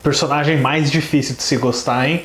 Personagem mais difícil de se gostar, hein?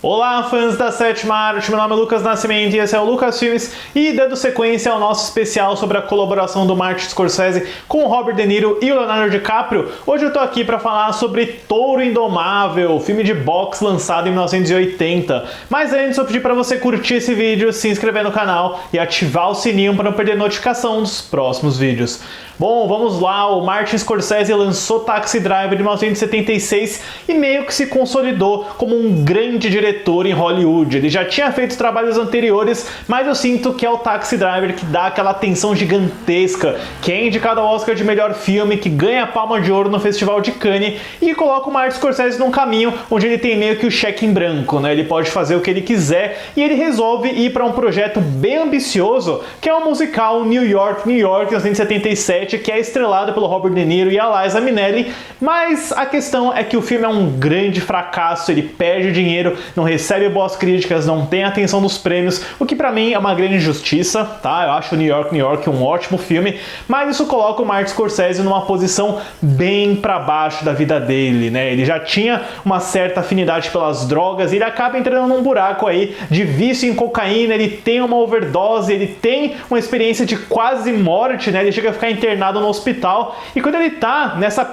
Olá, fãs da Sétima Arte, meu nome é Lucas Nascimento e esse é o Lucas Filmes, e dando sequência ao nosso especial sobre a colaboração do Martin Scorsese com o Robert De Niro e o Leonardo DiCaprio, hoje eu tô aqui para falar sobre Touro Indomável, filme de boxe lançado em 1980. Mas antes eu pedi para você curtir esse vídeo, se inscrever no canal e ativar o sininho para não perder notificação dos próximos vídeos. Bom, vamos lá, o Martin Scorsese lançou Taxi Driver de 1976 e meio que se consolidou como um grande diretor em Hollywood. Ele já tinha feito trabalhos anteriores, mas eu sinto que é o Taxi Driver que dá aquela atenção gigantesca, que é indicado ao Oscar de melhor filme, que ganha a Palma de Ouro no Festival de Cannes e que coloca o Martin Scorsese num caminho onde ele tem meio que o cheque em branco, né? Ele pode fazer o que ele quiser e ele resolve ir para um projeto bem ambicioso, que é o musical New York, New York, de 1977, que é estrelado pelo Robert De Niro e a Liza Minnelli, mas a questão é que o filme é um grande fracasso, ele perde dinheiro, não recebe boas críticas, não tem atenção nos prêmios, o que pra mim é uma grande injustiça, tá? Eu acho New York, New York um ótimo filme, mas isso coloca o Martin Scorsese numa posição bem pra baixo da vida dele, né? Ele já tinha uma certa afinidade pelas drogas e ele acaba entrando num buraco aí de vício em cocaína, ele tem uma overdose, ele tem uma experiência de quase morte, né? Ele chega a ficar internado no hospital, e quando ele tá nessa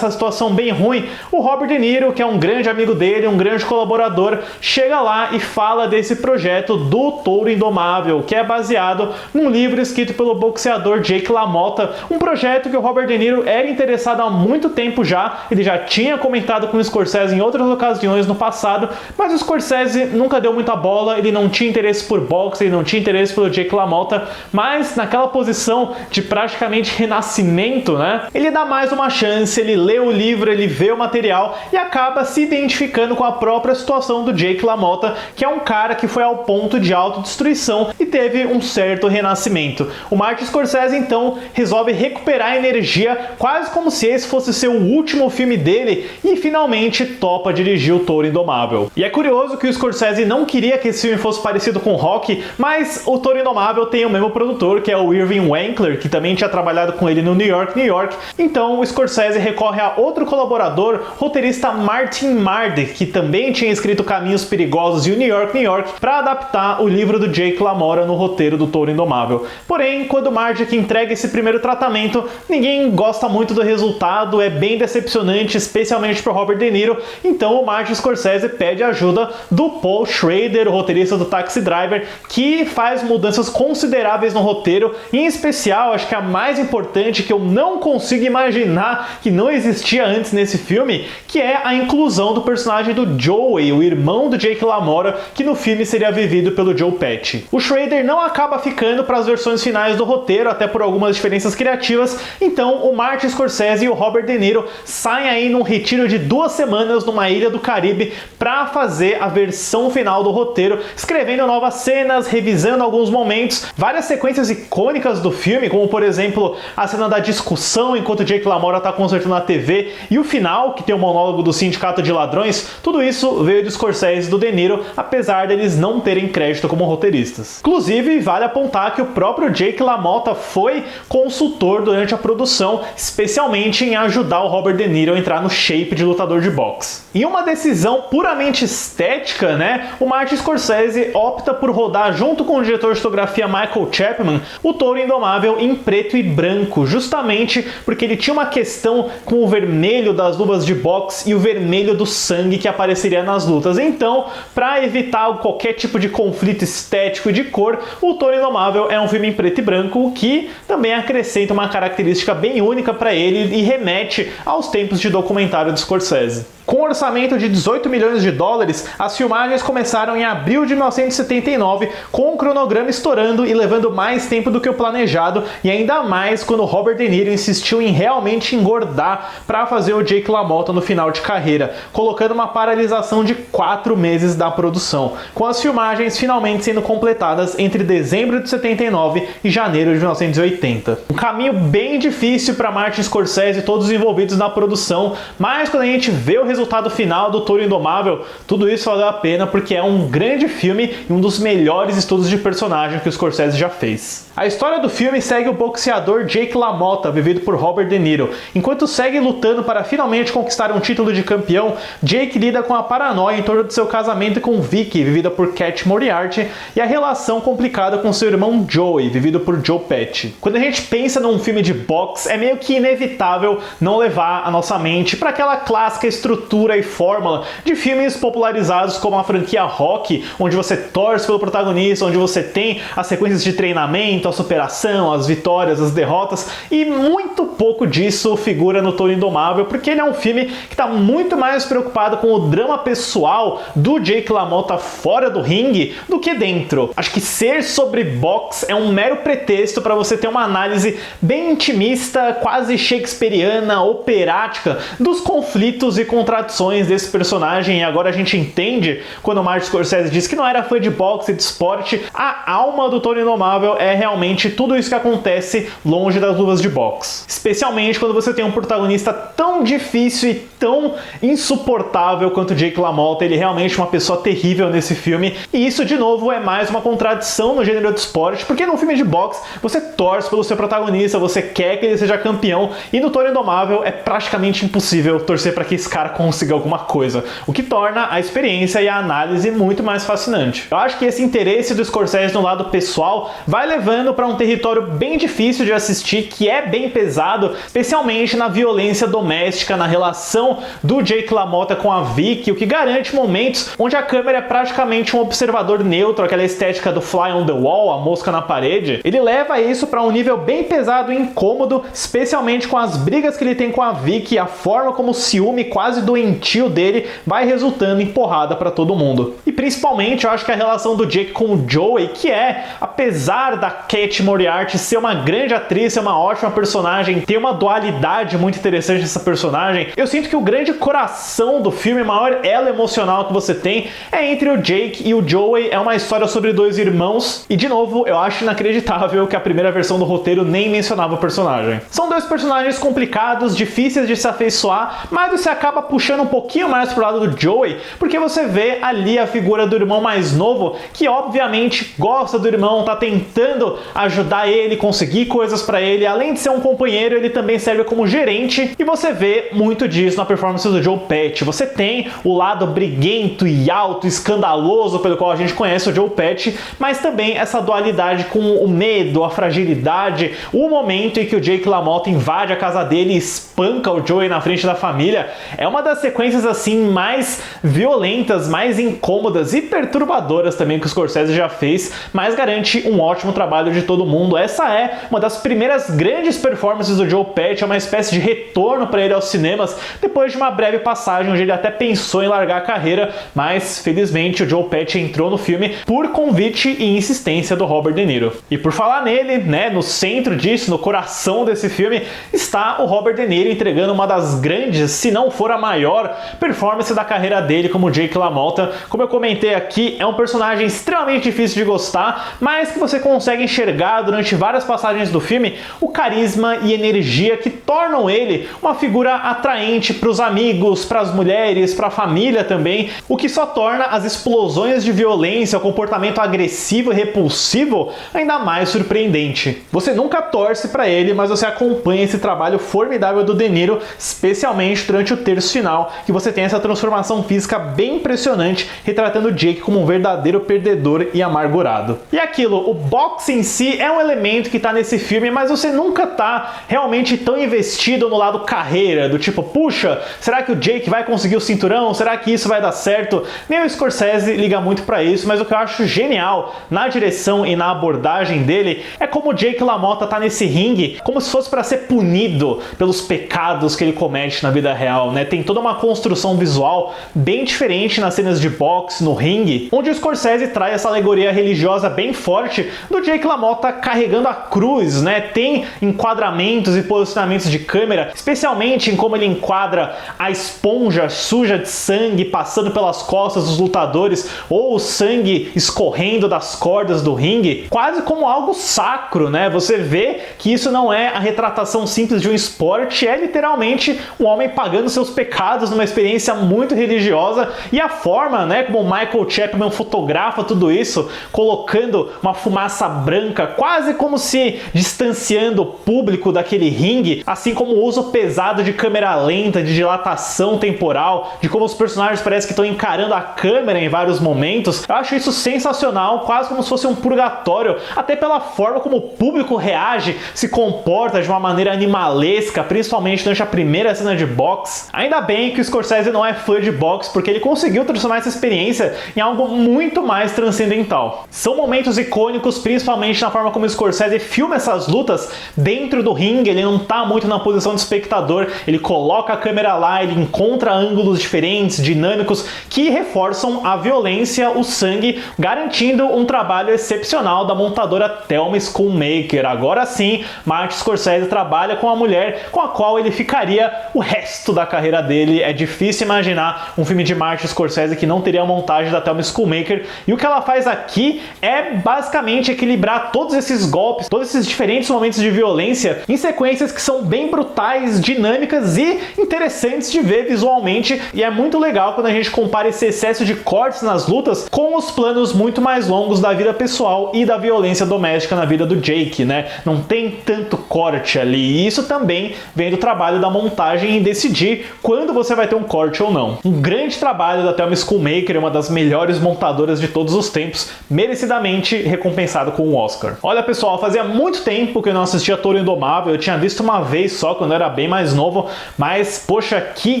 situação bem ruim, o Robert De Niro, que é um grande amigo dele, um grande colaborador, chega lá e fala desse projeto do Touro Indomável, que é baseado num livro escrito pelo boxeador Jake LaMotta, um projeto que o Robert De Niro era interessado há muito tempo já, ele já tinha comentado com o Scorsese em outras ocasiões no passado, mas o Scorsese nunca deu muita bola, ele não tinha interesse por boxe, ele não tinha interesse pelo Jake LaMotta, mas naquela posição de praticamente renascimento, né? Ele dá mais uma chance, ele lê o livro, ele vê o material e acaba se identificando com a própria situação do Jake LaMotta, que é um cara que foi ao ponto de autodestruição e teve um certo renascimento. O Martin Scorsese, então, resolve recuperar a energia, quase como se esse fosse seu último filme dele, e finalmente topa dirigir o Touro Indomável. E é curioso que o Scorsese não queria que esse filme fosse parecido com Rocky, mas o Touro Indomável tem o mesmo produtor, que é o Irving Winkler, que também tinha trabalhado com ele no New York, New York. Então o Scorsese recorre a outro colaborador, roteirista Martin Mardik, que também tinha escrito Caminhos Perigosos e o New York, New York, para adaptar o livro do Jake LaMotta no roteiro do Touro Indomável. Porém, quando Mardik entrega esse primeiro tratamento, ninguém gosta muito do resultado, é bem decepcionante, especialmente para Robert De Niro. Então o Martin Scorsese pede ajuda do Paul Schrader, o roteirista do Taxi Driver, que faz mudanças consideráveis no roteiro, em especial, acho que a mais importante, que eu não consigo imaginar que não existia antes nesse filme, que é a inclusão do personagem do Joey, o irmão do Jake LaMotta, que no filme seria vivido pelo Joe Pesci. O Schrader não acaba ficando para as versões finais do roteiro, até por algumas diferenças criativas, então o Martin Scorsese e o Robert De Niro saem aí num retiro de 2 semanas numa ilha do Caribe para fazer a versão final do roteiro, escrevendo novas cenas, revisando alguns momentos, várias sequências icônicas do filme, como por exemplo a cena da discussão enquanto Jake LaMotta tá consertando a TV e o final, que tem o monólogo do Sindicato de Ladrões, tudo isso veio do Scorsese e do De Niro, apesar deles não terem crédito como roteiristas. Inclusive, vale apontar que o próprio Jake LaMotta foi consultor durante a produção, especialmente em ajudar o Robert De Niro a entrar no shape de lutador de boxe. Em uma decisão puramente estética, né, o Martin Scorsese opta por rodar junto com o diretor de fotografia Michael Chapman o Touro Indomável em preto e branco, justamente porque ele tinha uma questão com o vermelho das luvas de boxe e o vermelho do sangue que apareceria nas lutas. Então, para evitar qualquer tipo de conflito estético e de cor, o Touro Indomável é um filme em preto e branco que também acrescenta uma característica bem única para ele e remete aos tempos de documentário de Scorsese. Com um orçamento de 18 milhões de dólares, as filmagens começaram em abril de 1979, com o cronograma estourando e levando mais tempo do que o planejado, e ainda mais quando Robert De Niro insistiu em realmente engordar para fazer o Jake LaMotta no final de carreira, colocando uma paralisação de 4 meses da produção, com as filmagens finalmente sendo completadas entre dezembro de 79 e janeiro de 1980. Um caminho bem difícil para Martin Scorsese e todos os envolvidos na produção, mas quando a gente vê o resultado final do Touro Indomável, tudo isso valeu a pena porque é um grande filme e um dos melhores estudos de personagem que o Scorsese já fez. A história do filme segue o boxeador Jake LaMotta, vivido por Robert De Niro. Enquanto segue lutando para finalmente conquistar um título de campeão, Jake lida com a paranoia em torno de seu casamento com Vicky, vivida por Cat Moriarty, e a relação complicada com seu irmão Joey, vivido por Joe Pesci. Quando a gente pensa num filme de boxe, é meio que inevitável não levar a nossa mente para aquela clássica estrutura e fórmula de filmes popularizados como a franquia Rocky, onde você torce pelo protagonista, onde você tem as sequências de treinamento, a superação, as vitórias, as derrotas, e muito pouco disso figura no Touro Indomável, porque ele é um filme que está muito mais preocupado com o drama pessoal do Jake LaMotta fora do ringue do que dentro. Acho que ser sobre boxe é um mero pretexto para você ter uma análise bem intimista, quase shakespeariana, operática, dos conflitos e contradições desse personagem, e agora a gente entende quando o Martin Scorsese diz que não era fã de boxe e de esporte. A alma do Touro Indomável é realmente tudo isso que acontece longe das luvas de boxe. Especialmente quando você tem um protagonista tão difícil e tão insuportável quanto Jake LaMotta. Ele é realmente uma pessoa terrível nesse filme, e isso de novo é mais uma contradição no gênero de esporte, porque num filme de boxe você torce pelo seu protagonista, você quer que ele seja campeão, e no Touro Indomável é praticamente impossível torcer para que esse cara consiga alguma coisa, o que torna a experiência e a análise muito mais fascinante. Eu acho que esse interesse do Scorsese no lado pessoal vai levando para um território bem difícil de assistir, que é bem pesado, especialmente na violência doméstica, na relação do Jake LaMotta com a Vicky, o que garante momentos onde a câmera é praticamente um observador neutro, aquela estética do fly on the wall, a mosca na parede. Ele leva isso para um nível bem pesado e incômodo, especialmente com as brigas que ele tem com a Vicky, a forma como o ciúme quase doentio dele vai resultando em porrada para todo mundo. E principalmente eu acho que a relação do Jake com o Joey, que é, apesar da Cat Moriarty ser uma grande atriz, ser uma ótima personagem, ter uma dualidade muito interessante nessa personagem, eu sinto que o grande coração do filme, o maior elo emocional que você tem é entre o Jake e o Joey. É uma história sobre dois irmãos, e de novo eu acho inacreditável que a primeira versão do roteiro nem mencionava o personagem. São dois personagens complicados, difíceis de se afeiçoar, mas você acaba puxando um pouquinho mais pro lado do Joey, porque você vê ali a figura do irmão mais novo, que obviamente gosta do irmão, tá tentando ajudar ele, conseguir coisas pra ele. Além de ser um companheiro, ele também serve como gerente, e você vê muito disso na performance do Joe Pesci. Você tem o lado briguento e alto, escandaloso pelo qual a gente conhece o Joe Pesci, mas também essa dualidade com o medo, a fragilidade, o momento em que o Jake LaMotta invade a casa dele e espanca o Joey na frente da família. É uma das sequências assim mais violentas, mais incômodas e perturbadoras também que o Scorsese já fez, mas garante um ótimo trabalho de todo mundo. Essa é uma das primeiras grandes performances do Joe Pesci, é uma espécie de retorno para ele aos cinemas, depois de uma breve passagem onde ele até pensou em largar a carreira, mas felizmente o Joe Pesci entrou no filme por convite e insistência do Robert De Niro. E por falar nele, né, no centro disso, no coração desse filme, está o Robert De Niro entregando uma das grandes, se não for a maior, performance da carreira dele como Jake LaMotta. Como eu comentei aqui, é um personagem extremamente difícil de gostar, mas que você consegue enxergar durante várias passagens do filme o carisma e energia que tornam ele uma figura atraente para os amigos, para as mulheres, para a família também, o que só torna as explosões de violência, o comportamento agressivo e repulsivo ainda mais surpreendente. Você nunca torce para ele, mas você acompanha esse trabalho formidável do De Niro, especialmente durante o terço final, que você tem essa transformação física bem impressionante, retratando o Jake como um verdadeiro perdedor e amargurado. E aquilo, o boxe em si é um elemento que tá nesse filme, mas você nunca tá realmente tão investido no lado carreira, do tipo, puxa, será que o Jake vai conseguir o cinturão? Será que isso vai dar certo? Nem o Scorsese liga muito pra isso, mas o que eu acho genial na direção e na abordagem dele é como o Jake LaMotta tá nesse ringue como se fosse para ser punido pelos pecados que ele comete na vida real, né? Tem toda uma construção visual bem diferente nas cenas de boxe, no ringue, onde o Scorsese traz essa alegoria religiosa bem forte do Jake LaMotta carregando a cruz, né? Tem enquadramentos e posicionamentos de câmera, especialmente em como ele enquadra seja a esponja suja de sangue passando pelas costas dos lutadores ou o sangue escorrendo das cordas do ringue, quase como algo sacro, né? Você vê que isso não é a retratação simples de um esporte, é literalmente um homem pagando seus pecados numa experiência muito religiosa, e a forma, né, como o Michael Chapman fotografa tudo isso, colocando uma fumaça branca, quase como se distanciando o público daquele ringue, assim como o uso pesado de câmera lenta, de dilatação temporal, de como os personagens parecem que estão encarando a câmera em vários momentos. Eu acho isso sensacional, quase como se fosse um purgatório, até pela forma como o público reage, se comporta de uma maneira animalesca, principalmente durante a primeira cena de boxe. Ainda bem que o Scorsese não é fã de boxe, porque ele conseguiu transformar essa experiência em algo muito mais transcendental. São momentos icônicos, principalmente na forma como o Scorsese filma essas lutas dentro do ringue. Ele não tá muito na posição de espectador, ele coloca a câmera lá, ele encontra ângulos diferentes, dinâmicos, que reforçam a violência, o sangue, garantindo um trabalho excepcional da montadora Thelma Schoonmaker. Agora sim, Martin Scorsese trabalha com a mulher com a qual ele ficaria o resto da carreira dele. É difícil imaginar um filme de Martin Scorsese que não teria a montagem da Thelma Schoonmaker, e o que ela faz aqui é basicamente equilibrar todos esses golpes, todos esses diferentes momentos de violência em sequências que são bem brutais, dinâmicas e interessantes de ver visualmente, e é muito legal quando a gente compara esse excesso de cortes nas lutas com os planos muito mais longos da vida pessoal e da violência doméstica na vida do Jake, né? Não tem tanto corte ali, e isso também vem do trabalho da montagem em decidir quando você vai ter um corte ou não. Um grande trabalho da Thelma Schoonmaker, uma das melhores montadoras de todos os tempos, merecidamente recompensado com um Oscar. Olha pessoal, fazia muito tempo que eu não assistia Touro Indomável, eu tinha visto uma vez só quando eu era bem mais novo, mas poxa, que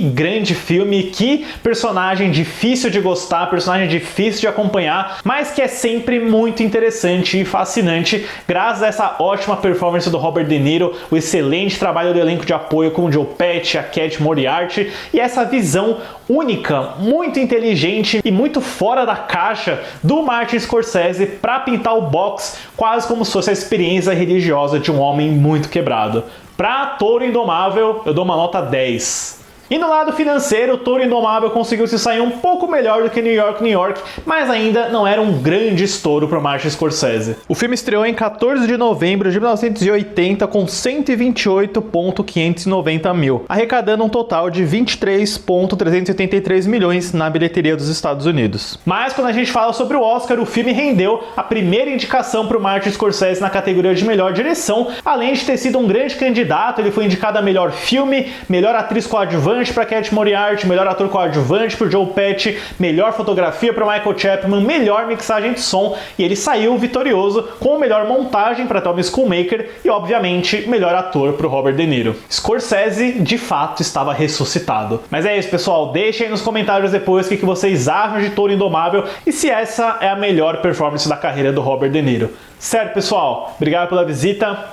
grande filme, que personagem difícil de gostar, personagem difícil de acompanhar, mas que é sempre muito interessante e fascinante, graças a essa ótima performance do Robert De Niro, o excelente trabalho do elenco de apoio com o Joe Pesci, a Cat Moriarty, e essa visão única, muito inteligente e muito fora da caixa do Martin Scorsese para pintar o boxe quase como se fosse a experiência religiosa de um homem muito quebrado. Para Touro Indomável, eu dou uma nota 10. E no lado financeiro, Touro Indomável conseguiu se sair um pouco melhor do que New York, New York, mas ainda não era um grande estouro para Martin Scorsese. O filme estreou em 14 de novembro de 1980 com 128.590 mil, arrecadando um total de 23.383 milhões na bilheteria dos Estados Unidos. Mas quando a gente fala sobre o Oscar, o filme rendeu a primeira indicação para o Martin Scorsese na categoria de melhor direção, além de ter sido um grande candidato. Ele foi indicado a melhor filme, melhor atriz coadjuvante para Cat Moriarty, melhor ator coadjuvante para Joe Pesci, melhor fotografia para Michael Chapman, melhor mixagem de som, e ele saiu vitorioso com melhor montagem para Thelma Schoonmaker e, obviamente, melhor ator para Robert De Niro. Scorsese, de fato, estava ressuscitado. Mas é isso, pessoal. Deixem aí nos comentários depois o que vocês acham de Touro Indomável e se essa é a melhor performance da carreira do Robert De Niro. Certo, pessoal? Obrigado pela visita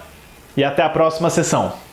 e até a próxima sessão.